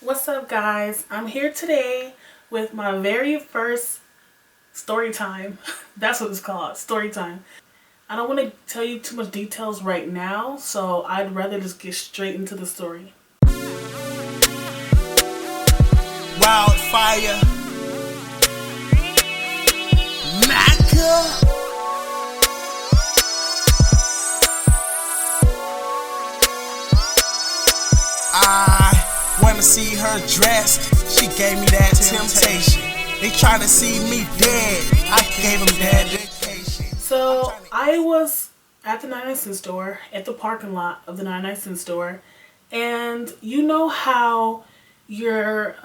What's up, guys? I'm here today with my very first story time. That's what it's called, story time. I don't want to tell you too much details right now, so I'd rather just get straight into the story. Wildfire, Macca. I wanna see her dressed. She gave me that temptation. They try to see me dead. I gave them dedication. So I was at the 99-cent store, at the parking lot of the 99-cent store, and you know how you're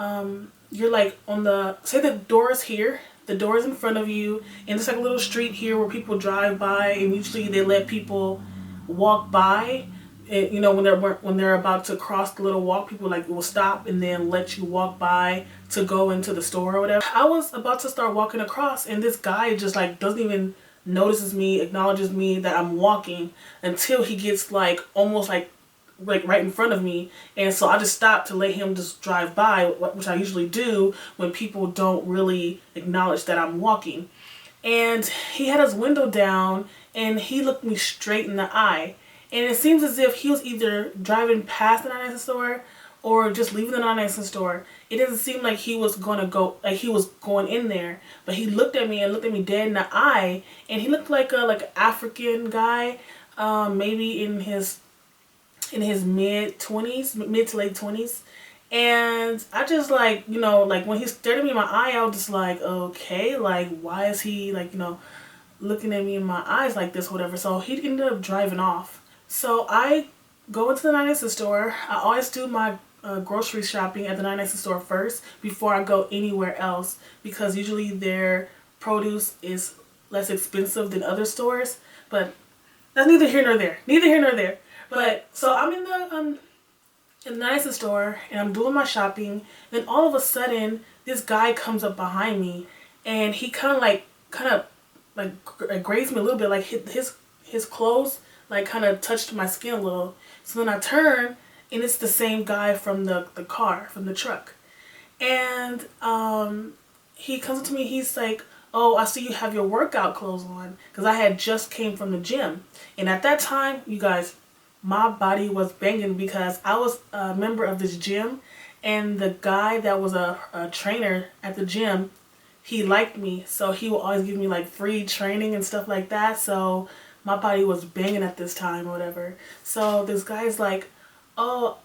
like on the, say the door is here, the door is in front of you, and it's like a little street here where people drive by, and usually they let people walk by. You know, when they're about to cross the little walk, people like will stop and then let you walk by to go into the store or whatever. I was about to start walking across, and this guy just like doesn't even notices me, acknowledges me that I'm walking until he gets like almost like right in front of me. And so I just stopped to let him just drive by, which I usually do when people don't really acknowledge that I'm walking. And he had his window down and he looked me straight in the eye. And it seems as if he was either driving past the 99-cent store or just leaving the 99-cent store. It doesn't seem like he was going to go, like he was going in there. But he looked at me and looked at me dead in the eye. And he looked like an African guy, maybe in his mid-20s, mid to late 20s. And I just like, like when he stared at me in my eye, I was just like, okay, like why is he like, looking at me in my eyes like this, whatever. So he ended up driving off. So I go into the 99-cent store. I always do my grocery shopping at the 99-cent store first before I go anywhere else, because usually their produce is less expensive than other stores. But that's neither here nor there. Neither here nor there. But so I'm in the 99-cent store and I'm doing my shopping. Then all of a sudden, this guy comes up behind me and he kind of grazed me a little bit, like his clothes like kind of touched my skin a little. So then I turn and it's the same guy from the car, from the truck. And he comes up to me, he's like, oh, I see you have your workout clothes on, because I had just came from the gym. And at that time, you guys, my body was banging because I was a member of this gym, and the guy that was a trainer at the gym, he liked me, so he would always give me like free training and stuff like that. So my body was banging at this time or whatever. So this guy's like, oh,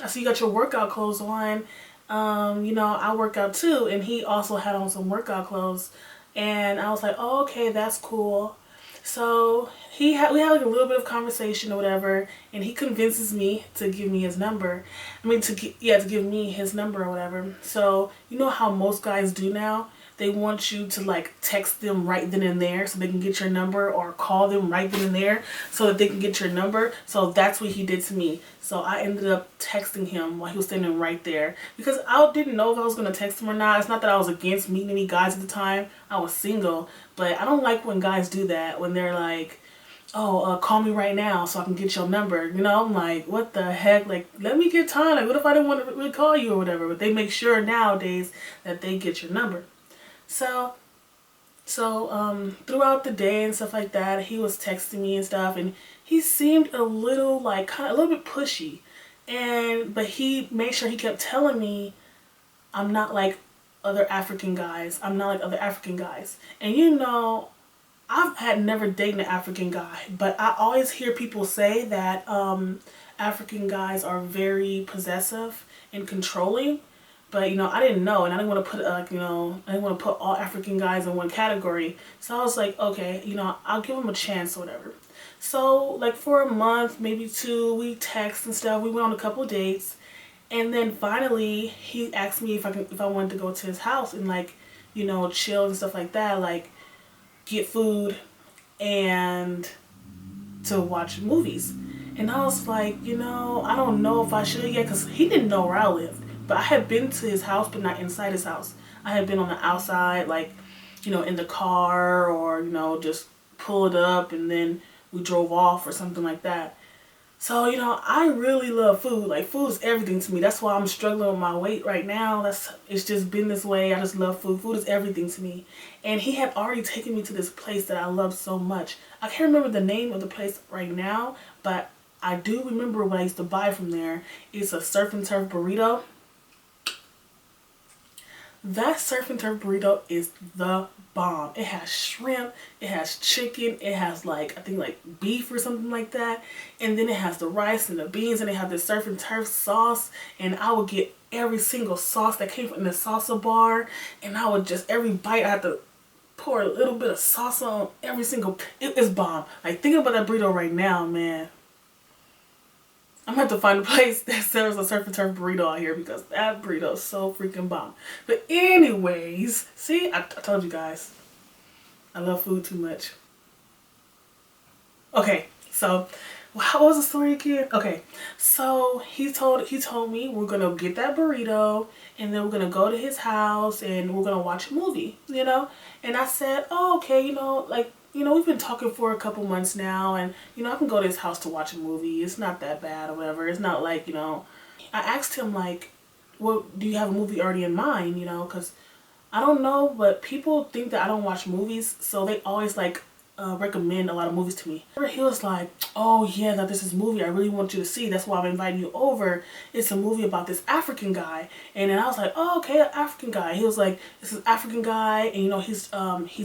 I see you got your workout clothes on. I work out too. And he also had on some workout clothes. And I was like, oh, okay, that's cool. So we had like a little bit of conversation or whatever, and he convinces me to give me his number. To give me his number or whatever. So you know how most guys do now? They want you to like text them right then and there so they can get your number, or call them right then and there so that they can get your number. So that's what he did to me. So I ended up texting him while he was standing right there, because I didn't know if I was going to text him or not. It's not that I was against meeting any guys at the time. I was single, but I don't like when guys do that, when they're like, oh, call me right now so I can get your number. I'm like, what the heck? Like, let me get time. Like, what if I didn't want to really call you or whatever? But they make sure nowadays that they get your number. So throughout the day and stuff like that, he was texting me and stuff, and he seemed a little like a little bit pushy, but he made sure he kept telling me I'm not like other African guys. I'm not like other African guys. And I've had never dated an African guy, but I always hear people say that African guys are very possessive and controlling. But I didn't know, and I didn't want to put I didn't want to put all African guys in one category. So I was like, okay, I'll give him a chance or whatever. So like for a month, maybe two, we text and stuff. We went on a couple of dates, and then finally he asked me if I wanted to go to his house and like chill and stuff like that, like get food and to watch movies. And I was like, I don't know if I should yet, because he didn't know where I lived. But I had been to his house, but not inside his house. I had been on the outside, like, in the car, or, just pull it up and then we drove off or something like that. So, I really love food. Like, food is everything to me. That's why I'm struggling with my weight right now. It's just been this way. I just love food. Food is everything to me. And he had already taken me to this place that I love so much. I can't remember the name of the place right now, but I do remember what I used to buy from there. It's a surf and turf burrito. That surf and turf burrito is the bomb. It has shrimp, it has chicken, it has I think beef or something like that. And then it has the rice and the beans, and they have the surf and turf sauce. And I would get every single sauce that came from the salsa bar. And I would just, every bite I had to pour a little bit of sauce on every single, it is bomb. Like, thinking about that burrito right now, man. I'm gonna have to find a place that sells a surf and turf burrito out here, because that burrito is so freaking bomb. But anyways, see, I told you guys, I love food too much. Okay, so what was the story again? Okay, so he told me we're gonna get that burrito, and then we're gonna go to his house and we're gonna watch a movie, And I said, oh, okay, we've been talking for a couple months now, and, I can go to his house to watch a movie. It's not that bad or whatever. It's not like, I asked him, well, do you have a movie already in mind, because I don't know, but people think that I don't watch movies, so they always, recommend a lot of movies to me. He was like, oh yeah, that this is a movie I really want you to see. That's why I'm inviting you over. It's a movie about this African guy. And then I was like, oh, okay, an African guy. He was like, this is African guy, and he's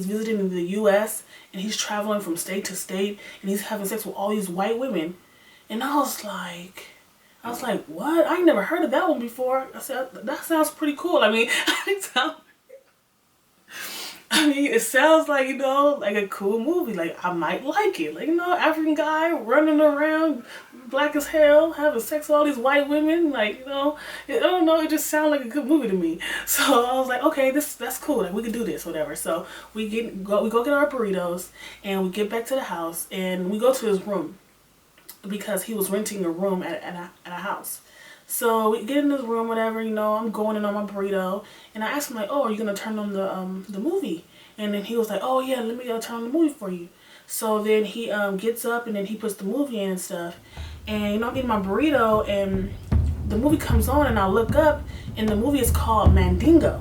visiting in the US, and he's traveling from state to state, and he's having sex with all these white women. And I was like, what? I never heard of that one before. I said, that sounds pretty cool. I mean, it sounds like, like a cool movie. Like, I might like it. Like, African guy running around, black as hell, having sex with all these white women. Like, I don't know. It just sounds like a good movie to me. So I was like, okay, that's cool. Like, we can do this, whatever. So we go get our burritos, and we get back to the house, and we go to his room, because he was renting a room at a house. So we get in his room, whatever, I'm going in on my burrito, and I asked him, like, oh, are you gonna turn on the movie? And then he was like, oh yeah, let me turn on the movie for you. So then he gets up, and then he puts the movie in and stuff. And I'm eating my burrito, and the movie comes on, and I look up, and the movie is called Mandingo.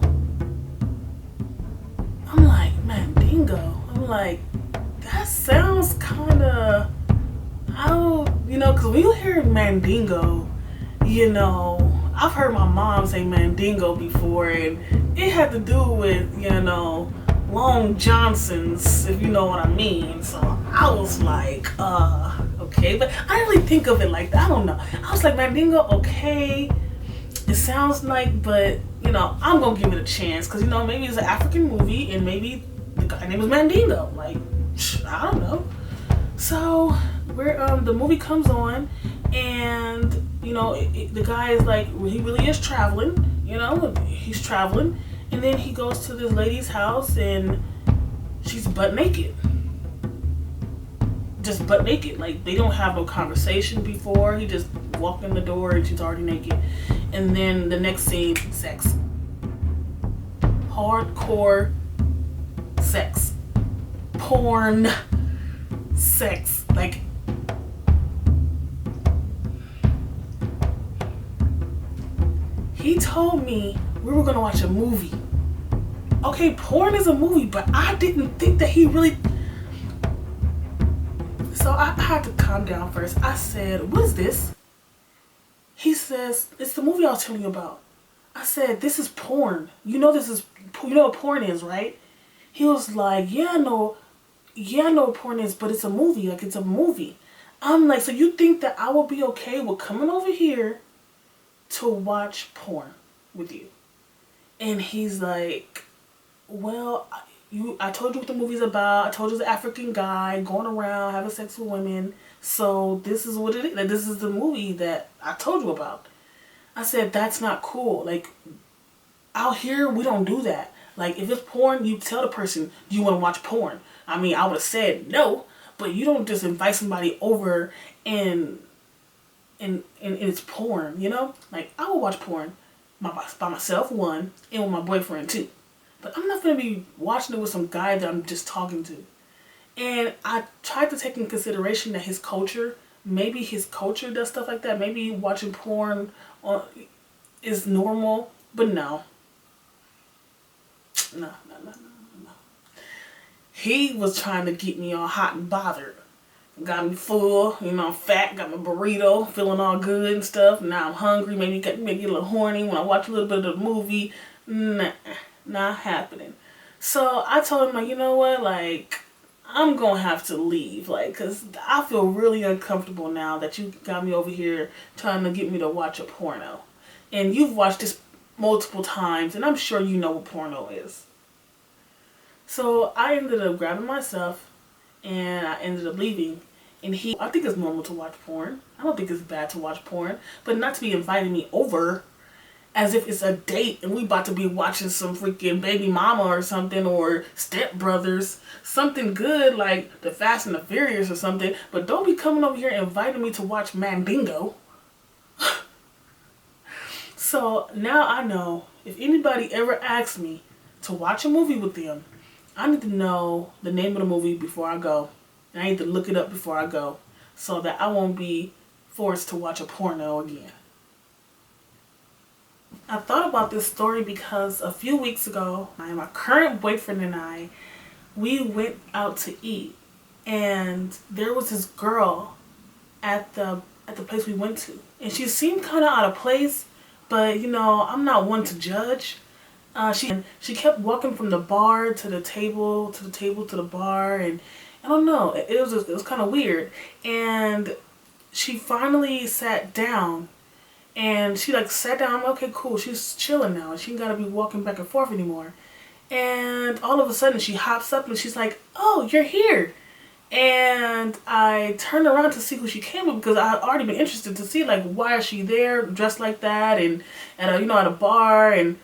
I'm like, Mandingo? I'm like, that sounds kinda, because when you hear Mandingo, I've heard my mom say Mandingo before, and it had to do with, Long Johnsons, if you know what I mean. So I was like, okay, but I didn't really think of it like that. I don't know. I was like, Mandingo, okay, it sounds like, but, I'm gonna give it a chance, because, maybe it's an African movie, and maybe the guy name is Mandingo. Like, I don't know. So the movie comes on, and the guy is like, he really is traveling, he's traveling, and then he goes to this lady's house, and she's butt naked, just butt naked. Like, they don't have no conversation before. He just walked in the door, and she's already naked. And then the next scene, sex, hardcore sex, porn sex. Like, he told me we were gonna watch a movie. Okay, porn is a movie, but I didn't think that he really. So I had to calm down first. I said, what is this? He says, it's the movie I was telling you about. I said, this is porn. You know what porn is, right? He was like, yeah, I know what porn is, but it's a movie. Like, it's a movie. I'm like, so you think that I will be okay with coming over here to watch porn with you? And he's like, well, I told you what the movie's about. I told you it's an African guy going around having sex with women. So this is what it is. Like, this is the movie that I told you about. I said, that's not cool. Like, out here, we don't do that. Like, if it's porn, you tell the person, do you want to watch porn? I mean, I would have said no, but you don't just invite somebody over and it's porn, Like, I will watch porn by myself, one, and with my boyfriend, two. But I'm not going to be watching it with some guy that I'm just talking to. And I tried to take in consideration that his culture maybe his culture does stuff like that. Maybe watching porn on, is normal, but no. No. He was trying to get me all hot and bothered. Got me full, fat, got my burrito, feeling all good and stuff. Now I'm hungry, maybe get a little horny when I watch a little bit of the movie. Nah, not happening. So I told him, like, you know what, like, I'm gonna have to leave, like, cause I feel really uncomfortable now that you got me over here trying to get me to watch a porno. And you've watched this multiple times, and I'm sure you know what porno is. So I ended up grabbing my stuff, and I ended up leaving. And I think it's normal to watch porn. I don't think it's bad to watch porn, but not to be inviting me over as if it's a date and we about to be watching some freaking Baby Mama or something, or Step Brothers, something good like The Fast and the Furious or something. But don't be coming over here inviting me to watch Mandingo. So now I know if anybody ever asks me to watch a movie with them, I need to know the name of the movie before I go. And I need to look it up before I go so that I won't be forced to watch a porno again. I thought about this story because a few weeks ago, my current boyfriend and I, we went out to eat. And there was this girl at the place we went to. And she seemed kind of out of place, but I'm not one to judge. She kept walking from the bar to the table, to the bar, and I don't know, it was kind of weird. And she finally sat down, and she sat down. I'm like, okay, cool, she's chilling now, she ain't gotta be walking back and forth anymore. And all of a sudden she hops up and she's like, oh, you're here. And I turned around to see who she came with, because I had already been interested to see, like, why is she there dressed like that, and at a bar, and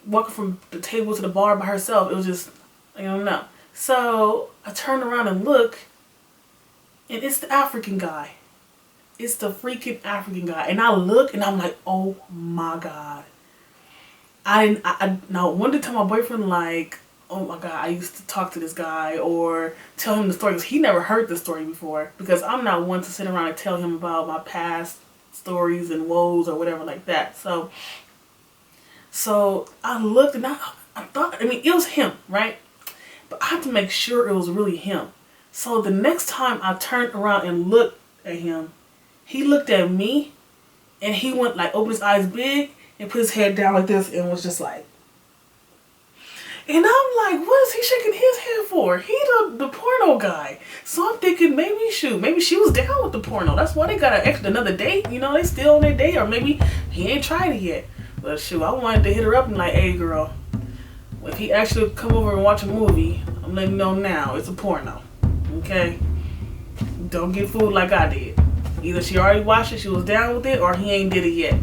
walking from the table to the bar by herself. It was just, I don't know. So I turn around and look, and it's the African guy. It's the freaking African guy. And I look and I'm like, oh my God. I now wanted to tell my boyfriend, like, oh my God, I used to talk to this guy, or tell him the story, because he never heard the story before, because I'm not one to sit around and tell him about my past stories and woes or whatever like that. So I looked and I thought, it was him, right? But I had to make sure it was really him. So the next time I turned around and looked at him, he looked at me, and he went, like, opened his eyes big and put his head down like this and was just like. And I'm like, what is he shaking his head for? He the porno guy. So I'm thinking, maybe she was down with the porno. That's why they got another date. They still on their date, or maybe he ain't tried it yet. But shoot, I wanted to hit her up and like, hey girl, if he actually come over and watch a movie, I'm letting you know now, it's a porno. Okay? Don't get fooled like I did. Either she already watched it, she was down with it, or he ain't did it yet.